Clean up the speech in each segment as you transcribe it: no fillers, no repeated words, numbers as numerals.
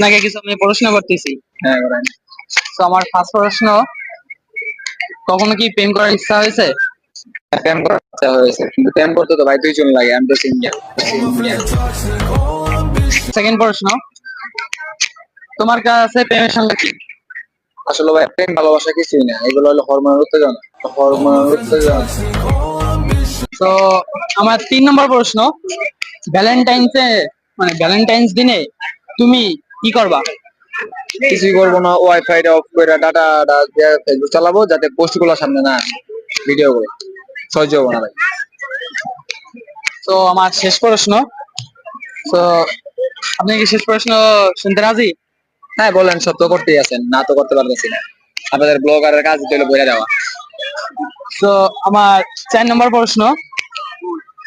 আপনাকে কিছু আমি প্রশ্ন করতেছি। হ্যাঁ করেন। তো আমার ফার্স্ট প্রশ্ন, কখনো কি প্রেম করার ইচ্ছা হয়েছে? প্রেম করার ইচ্ছা হয়েছে, কিন্তু প্রেম করতে তো ভাই দুইজন লাগে, আমি তো সিঙ্গেল। সেকেন্ড প্রশ্ন, তোমার কাছে প্রেমের সঙ্গে কি? আসলে ভাই প্রেম ভালোবাসা কিছুই না, এগুলো হলো হরমোনাল উত্তেজনা। হরমোনাল উত্তেজনা। তো আমার 3 নম্বর প্রশ্ন, ভ্যালেন্টাইন্সে মানে ভ্যালেন্টাইন্স দিনে তুমি কি করবা? কিছুই করবো না, ওয়াইফাই অফ করে ডাটা ফেসবুক চালাবো, যাতে পোস্ট গুলো সামনে না আসে, ভিডিও গুলো সহ্য হবো না ভাই। তো আমার শেষ প্রশ্ন, তো আপনি কি শেষ প্রশ্ন শুনতে রাজি? হ্যাঁ বলেন, সব তো করতেই আছেন, না তো করতে পারতেছি না। আপনাদের ব্লগারের কাজ হলো বইরা দেওয়া। তো আমার 4 নম্বর প্রশ্ন,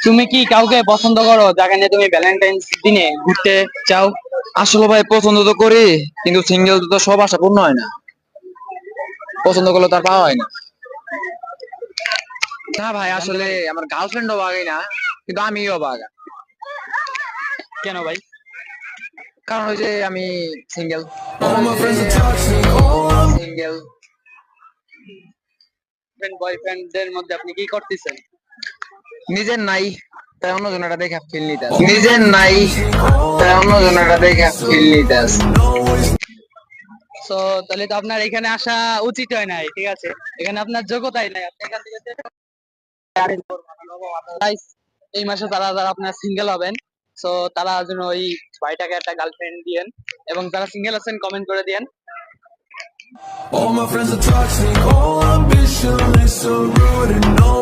তুমি কি কাউকে পছন্দ করো যাকে নিয়ে তুমি ভ্যালেন্টাইন্স দিনে ঘুরতে চাও? আসলে ভাই পছন্দ তো করি, কিন্তু সিঙ্গেল তো সব আশা পূর্ণ হয় না, পছন্দ করলে তার পাওয়া হয় না। না ভাই, আসলে আমার গার্লফ্রেন্ডও বাগাই না, কিন্তু আমিও বাগা। কেন ভাই? কারণ ওই যে আমি সিঙ্গেল। সিঙ্গেল। বয়ফ্রেন্ডদের মধ্যে আপনি কি করতেছেন? নিজের নাই, তাই অন্যজনেরা দেখে ফিল নিতে আসে। নিজের নাই, তাই অন্যজনেরা দেখে ফিল নিতে আসে। তো তাহলে তো আপনার এখানে আসা উচিত হয় নাই, ঠিক আছে? এখানে আপনার যোগ্যতাই নাই, আপনি এখান থেকে Guys, এই মাসে যারা যারা আপনার সিঙ্গেল হবেন, তো তারা যেন ওই ভাইটাকে একটা গার্লফ্রেন্ড দিয়েন, এবং যারা সিঙ্গেল আছেন কমেন্ট করে দিয়েন। All my friends are toxic, all ambition is so rude and no